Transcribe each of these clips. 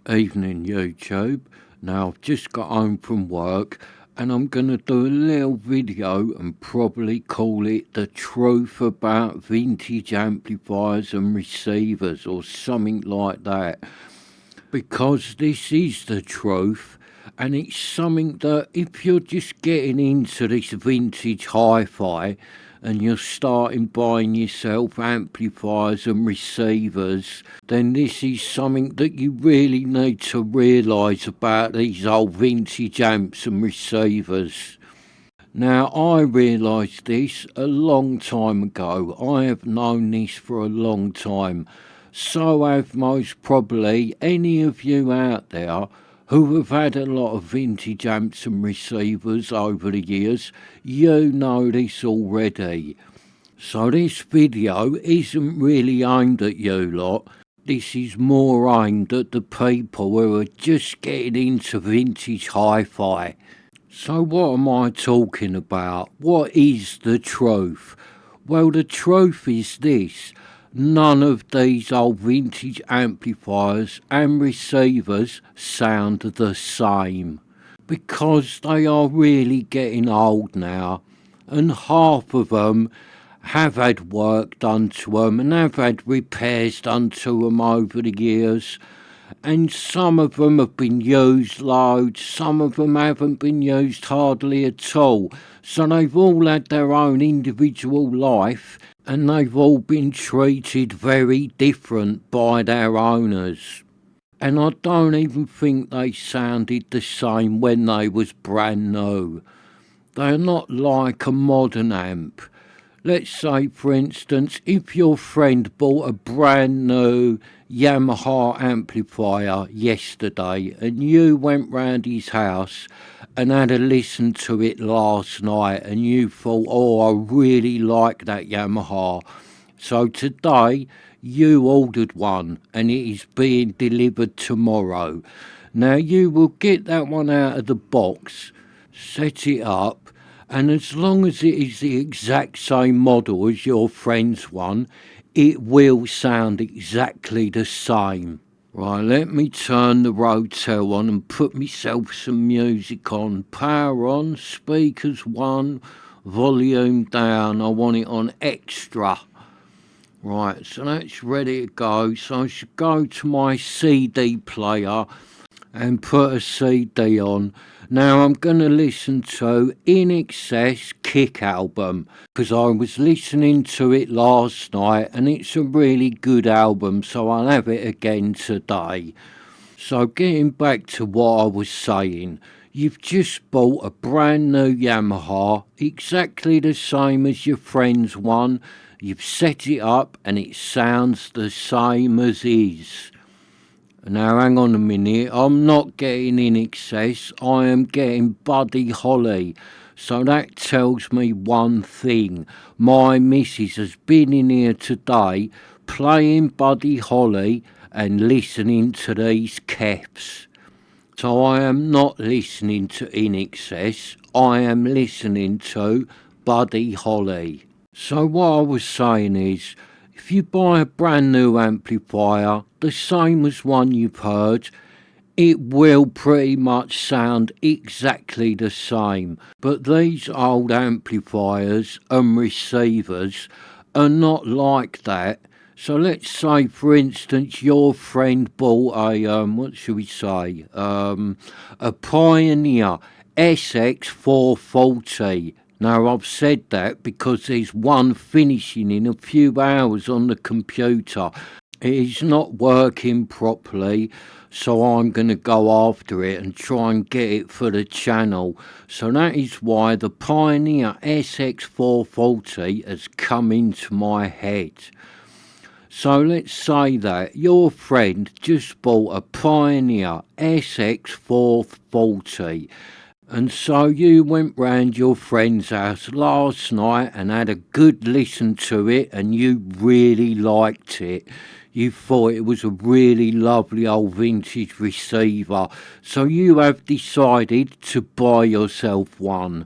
Evening YouTube. Now I've just got home from work and I'm going to do a little video and probably call it the truth about vintage amplifiers and receivers or something like that, because this is the truth and it's something that if you're just getting into this vintage hi-fi and you're starting buying yourself amplifiers and receivers, then this is something that you really need to realise about these old vintage amps and receivers. Now, I realised this a long time ago. I have known this for a long time. So have most probably any of you out there who have had a lot of vintage amps and receivers over the years. You know this already. So this video isn't really aimed at you lot. This is more aimed at the people who are just getting into vintage hi-fi. So what am I talking about? What is the truth? Well, the truth is this. None of these old vintage amplifiers and receivers sound the same, because they are really getting old now, and half of them have had work done to them and have had repairs done to them over the years, and some of them have been used loads, some of them haven't been used hardly at all. So they've all had their own individual life and they've all been treated very different by their owners. And I don't even think they sounded the same when they was brand new. They're not like a modern amp. Let's say, for instance, if your friend bought a brand new Yamaha amplifier yesterday and you went round his house and had a listen to it last night and you thought, oh, I really like that Yamaha. So today you ordered one and it is being delivered tomorrow. Now you will get that one out of the box, set it up, and as long as it is the exact same model as your friend's one, it will sound exactly the same. Right, let me turn the Rotel on and put myself some music on. Power on, speakers 1, volume down. I want it on extra. Right, so that's ready to go. So I should go to my CD player and put a CD on. Now I'm going to listen to In Excess Kick album, because I was listening to it last night and it's a really good album, so I'll have it again today. So getting back to what I was saying, you've just bought a brand new Yamaha, exactly the same as your friend's one. You've set it up and it sounds the same as is. Now hang on a minute, I'm not getting In Excess, I am getting Buddy Holly. So that tells me one thing. My missus has been in here today playing Buddy Holly and listening to these Kefs. So I am not listening to In Excess, I am listening to Buddy Holly. So what I was saying is, if you buy a brand new amplifier, the same as one you've heard, it will pretty much sound exactly the same. But these old amplifiers and receivers are not like that. So let's say, for instance, your friend bought a, what should we say, a Pioneer SX440. Now, I've said that because there's one finishing in a few hours on the computer. It is not working properly, so I'm going to go after it and try and get it for the channel. So that is why the Pioneer SX440 has come into my head. So let's say that your friend just bought a Pioneer SX440. And so you went round your friend's house last night and had a good listen to it and you really liked it. You thought it was a really lovely old vintage receiver. So you have decided to buy yourself one.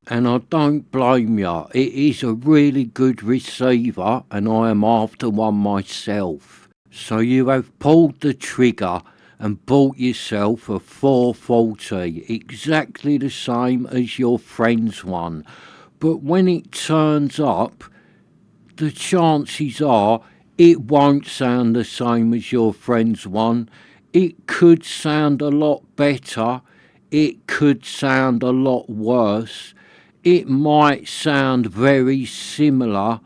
And I don't blame you. It is a really good receiver and I am after one myself. So you have pulled the trigger and bought yourself a 440, exactly the same as your friend's one. But when it turns up, the chances are it won't sound the same as your friend's one. It could sound a lot better. It could sound a lot worse. It might sound very similar,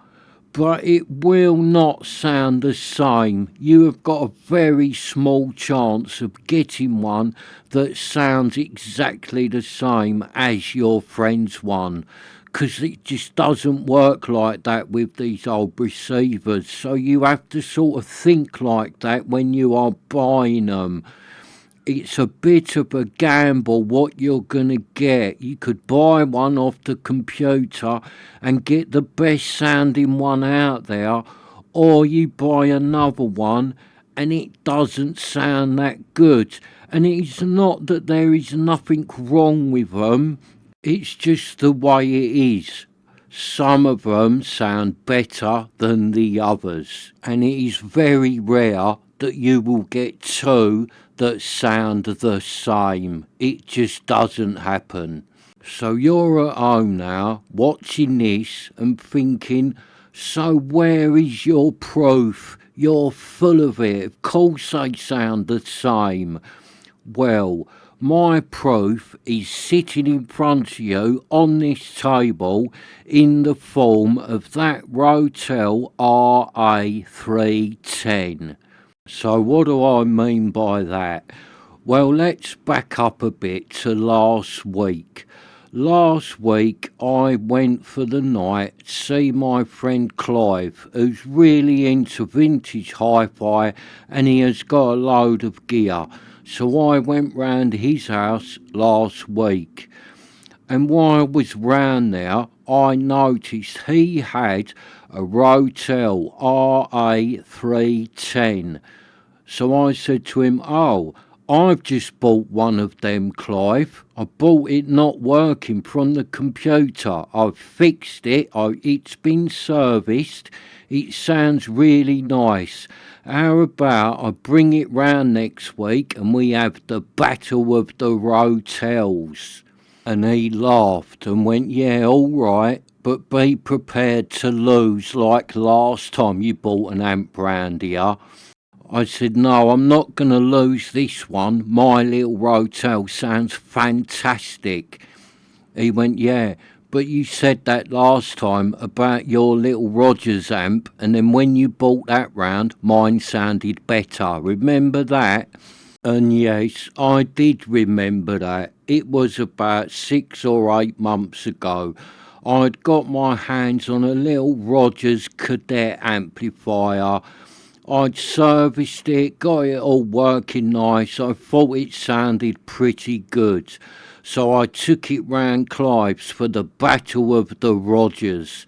but it will not sound the same. You have got a very small chance of getting one that sounds exactly the same as your friend's one, because it just doesn't work like that with these old receivers. So you have to sort of think like that when you are buying them. It's a bit of a gamble what you're going to get. You could buy one off the computer and get the best sounding one out there, or you buy another one and it doesn't sound that good. And it's not that there is nothing wrong with them, it's just the way it is. Some of them sound better than the others, and it is very rare that you will get two that sound the same. It just doesn't happen. So you're at home now, watching this and thinking, so where is your proof? You're full of it. Of course they sound the same. Well, my proof is sitting in front of you on this table in the form of that Rotel RA310. So what do I mean by that? Well, let's back up a bit to last week. Last week I went for the night to see my friend Clive, who's really into vintage hi-fi and he has got a load of gear. So I went round his house last week, and while I was round there I noticed he had a Rotel RA310. So I said to him, "Oh, I've just bought one of them, Clive. I bought it not working from the computer. I've fixed it. It's been serviced. It sounds really nice. How about I bring it round next week and we have the battle of the Rotels?" And he laughed and went, "Yeah, all right, but be prepared to lose like last time you bought an amp round here." I said, "No, I'm not going to lose this one. My little Rotel sounds fantastic." He went, "Yeah, but you said that last time about your little Rogers amp, and then when you bought that round, mine sounded better. Remember that?" And yes, I did remember that. It was about 6 or 8 months ago. I'd got my hands on a little Rogers Cadet amplifier. I'd serviced it, got it all working nice. I thought it sounded pretty good. So I took it round Clive's for the battle of the Rogers.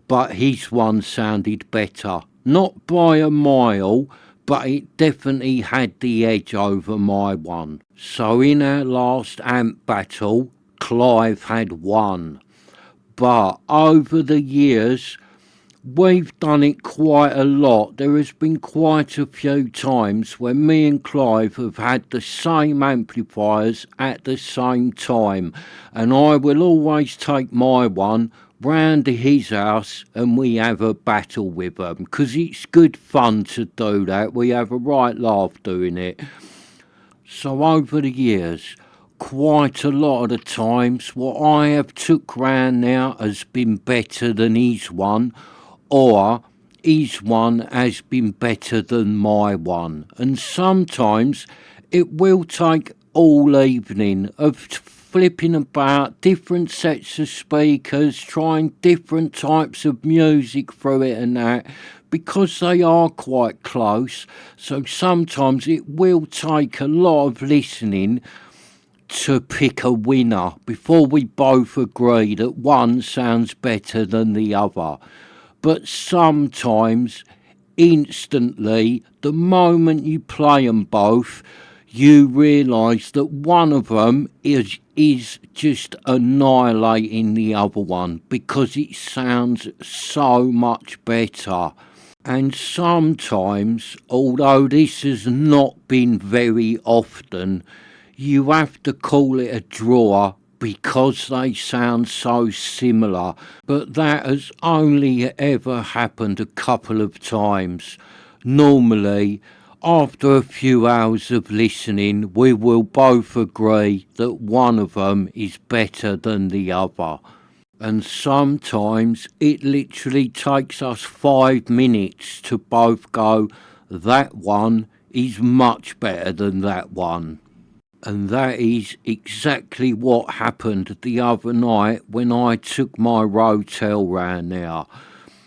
But his one sounded better. Not by a mile, but it definitely had the edge over my one. So in our last amp battle, Clive had won. But over the years, we've done it quite a lot. There has been quite a few times when me and Clive have had the same amplifiers at the same time, and I will always take my one round to his house and we have a battle with them, because it's good fun to do that. We have a right laugh doing it. So over the years, quite a lot of the times what I have took round now has been better than his one, or his one has been better than my one. And sometimes it will take all evening of flipping about different sets of speakers, trying different types of music through it and that, because they are quite close. So sometimes it will take a lot of listening to pick a winner before we both agree that one sounds better than the other. But sometimes, instantly, the moment you play them both, you realise that one of them is just annihilating the other one because it sounds so much better. And sometimes, although this has not been very often, you have to call it a drawer because they sound so similar. But that has only ever happened a couple of times. Normally, after a few hours of listening, we will both agree that one of them is better than the other. And sometimes it literally takes us 5 minutes to both go, that one is much better than that one. And that is exactly what happened the other night when I took my Rotel round there.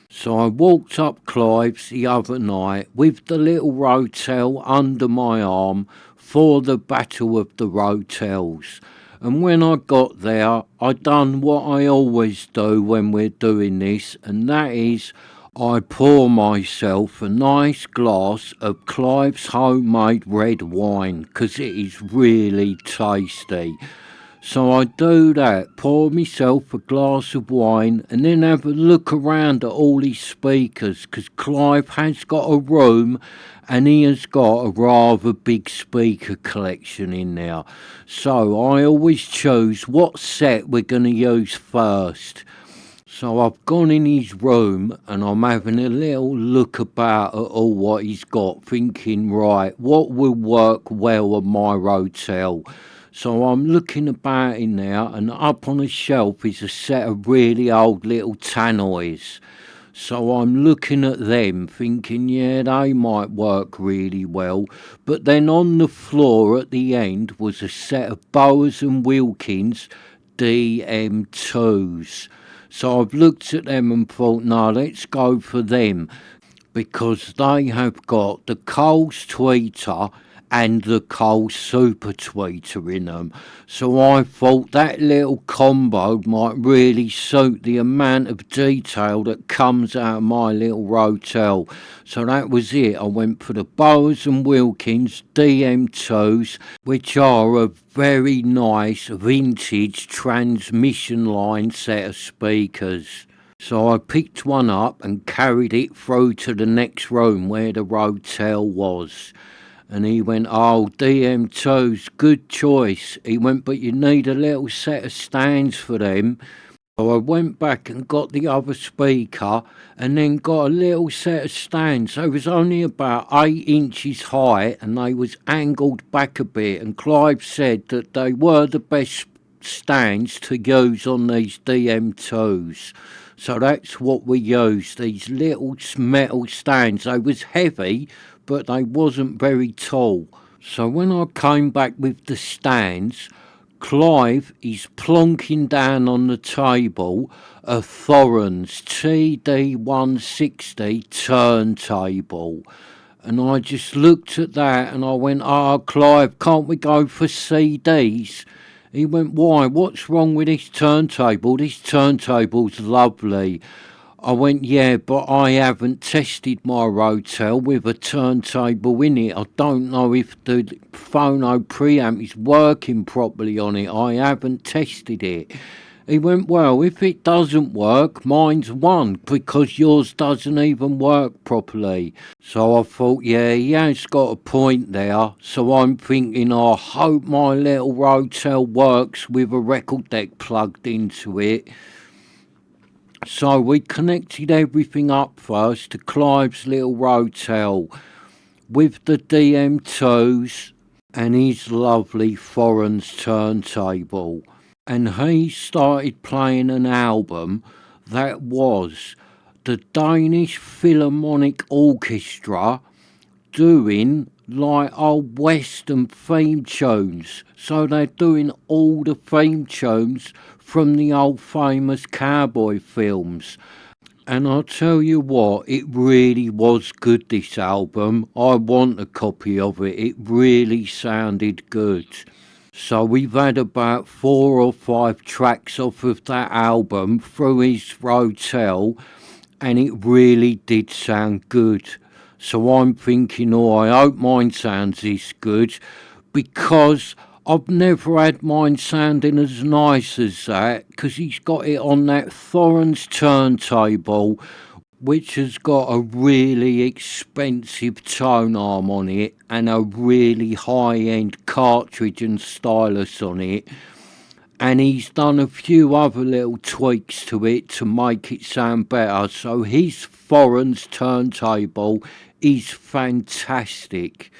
So I walked up Clive's the other night with the little Rotel under my arm for the Battle of the Rotels. And when I got there, I done what I always do when we're doing this, and that is I pour myself a nice glass of Clive's homemade red wine, 'cause it is really tasty. So I do that, pour myself a glass of wine, and then have a look around at all his speakers, 'cause Clive has got a room and he has got a rather big speaker collection in there. So I always choose what set we're going to use first. So I've gone in his room and I'm having a little look about at all what he's got, thinking, right, what will work well on my Rotel? So I'm looking about in there, and up on a shelf is a set of really old little tannoys. So I'm looking at them thinking, yeah, they might work really well. But then on the floor at the end was a set of Bowers and Wilkins DM2s. So I've looked at them and thought, no, let's go for them, because they have got the Coles tweeter and the Coles super tweeter in them. So I thought that little combo might really suit the amount of detail that comes out of my little Rotel. So that was it. I went for the Bowers and Wilkins DM2s, which are a very nice vintage transmission line set of speakers. So I picked one up and carried it through to the next room where the Rotel was. And he went, oh, DM2's, good choice. He went, but you need a little set of stands for them. So I went back and got the other speaker and then got a little set of stands. They was only about 8 inches high and they was angled back a bit. And Clive said that they were the best stands to use on these DM2s. So that's what we used, these little metal stands. They was heavy, but they wasn't very tall. So when I came back with the stands, Clive is plonking down on the table a Thorens TD160 turntable. And I just looked at that and I went, oh, Clive, can't we go for CDs? He went, why? What's wrong with this turntable? This turntable's lovely. I went, yeah, but I haven't tested my Rotel with a turntable in it. I don't know if the phono preamp is working properly on it. I haven't tested it. He went, well, if it doesn't work, mine's won, because yours doesn't even work properly. So I thought, yeah, he has got a point there. So I'm thinking, I hope my little Rotel works with a record deck plugged into it. So we connected everything up first to Clive's little Rotel with the DM2s and his lovely Thorens turntable. And he started playing an album that was the Danish Philharmonic Orchestra doing like old Western theme tunes. So they're doing all the theme tunes from the old famous cowboy films. And I'll tell you what, it really was good, this album. I want a copy of it. It really sounded good. So we've had about 4 or 5 tracks off of that album through his Rotel, and it really did sound good. So I'm thinking, oh, I hope mine sounds this good, because I've never had mine sounding as nice as that, because he's got it on that Thorens turntable which has got a really expensive tone arm on it and a really high-end cartridge and stylus on it. And he's done a few other little tweaks to it to make it sound better. So his foreign's turntable is fantastic.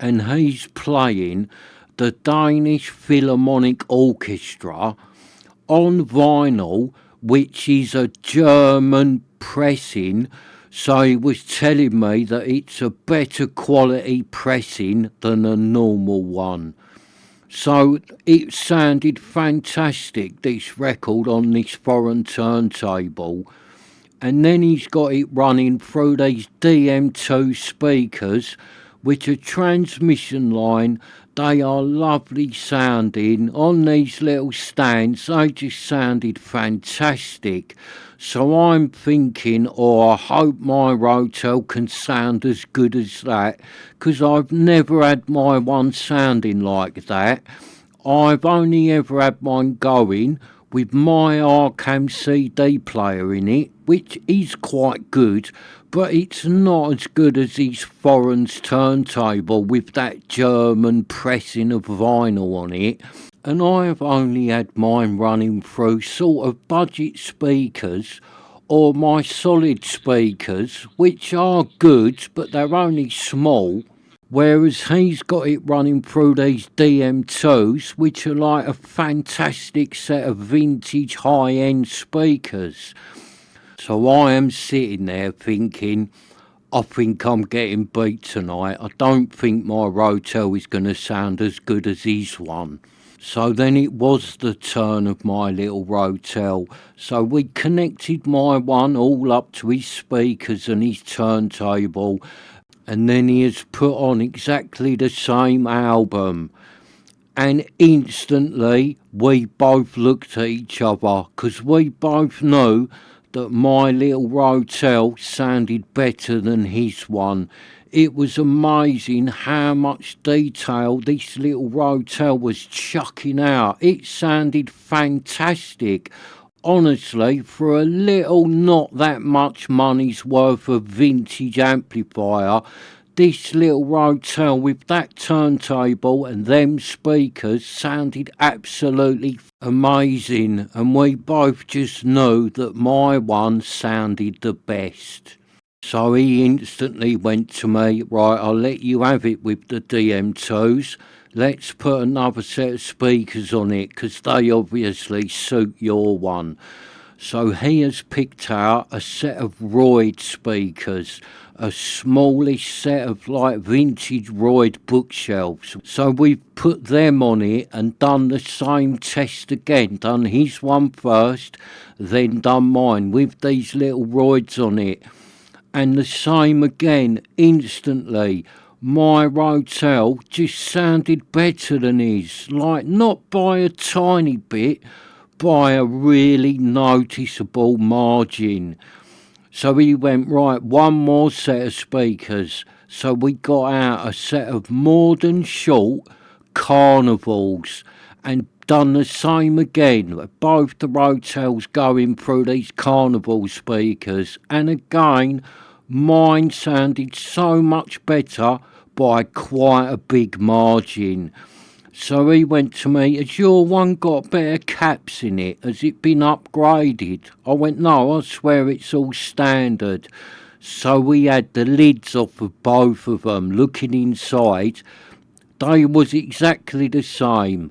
And he's playing the Danish Philharmonic Orchestra on vinyl, which is a German pressing. So he was telling me that it's a better quality pressing than a normal one. So it sounded fantastic, this record on this foreign turntable. And then he's got it running through these DM2 speakers, which are transmission line. They are lovely sounding on these little stands. They just sounded fantastic. So I'm thinking, I hope my Rotel can sound as good as that, because I've never had my one sounding like that. I've only ever had mine going with my Arkham CD player in it, which is quite good, but it's not as good as his foreign's turntable with that German pressing of vinyl on it. And I've only had mine running through sort of budget speakers or my solid speakers, which are good, but they're only small. Whereas he's got it running through these DM2s, which are like a fantastic set of vintage high-end speakers. So I am sitting there thinking, I think I'm getting beat tonight. I don't think my Rotel is going to sound as good as his one. So then it was the turn of my little Rotel. So we connected my one all up to his speakers and his turntable, and then he has put on exactly the same album. And instantly we both looked at each other, because we both knew that my little Rotel sounded better than his one. It was amazing how much detail this little Rotel was chucking out. It sounded fantastic. Honestly, for a little, not that much money's worth of vintage amplifier, this little Rotel with that turntable and them speakers sounded absolutely amazing, and we both just knew that my one sounded the best. So he instantly went to me, right, I'll let you have it with the DM2s. Let's put another set of speakers on it, because they obviously suit your one. So he has picked out a set of Royd speakers, a smallish set of like vintage Royd bookshelves. So we've put them on it and done the same test again, done his one first, then done mine with these little Royds on it. And the same again, instantly. My Rotel just sounded better than his, like not by a tiny bit, by a really noticeable margin. So he went, right, one more set of speakers. So we got out a set of more than short carnivals and done the same again. Both the Rotels going through these carnival speakers, and again, mine sounded so much better by quite a big margin. So he went to me, has your one got better caps in it? Has it been upgraded? I went, no, I swear it's all standard. So we had the lids off of both of them, looking inside. They was exactly the same.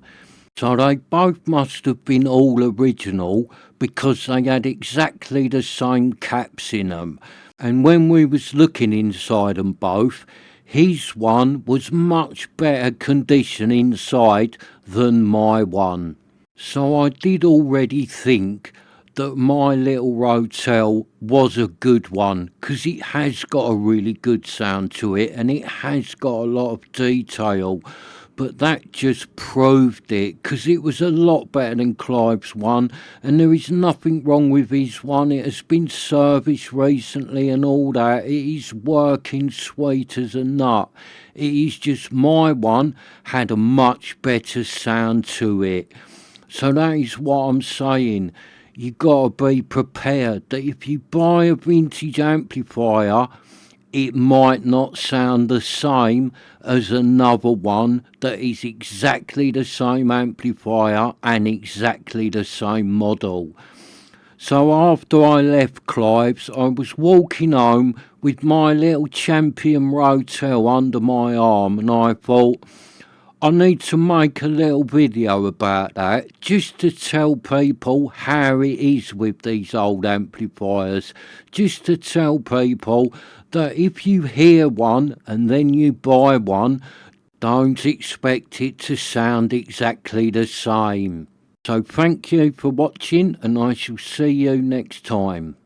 So they both must have been all original, because they had exactly the same caps in them. And when we was looking inside them both, his one was much better condition inside than my one. So I did already think that my little Rotel was a good one, because it has got a really good sound to it and it has got a lot of detail. But that just proved it, because it was a lot better than Clive's one, and there is nothing wrong with his one. It has been serviced recently and all that. It is working sweet as a nut. It is just my one had a much better sound to it. So that is what I'm saying. you got to be prepared that if you buy a vintage amplifier, it might not sound the same as another one that is exactly the same amplifier and exactly the same model. So after I left Clive's, I was walking home with my little champion Rotel under my arm, and I thought, I need to make a little video about that just to tell people how it is with these old amplifiers. Just to tell people that if you hear one and then you buy one, don't expect it to sound exactly the same. So thank you for watching, and I shall see you next time.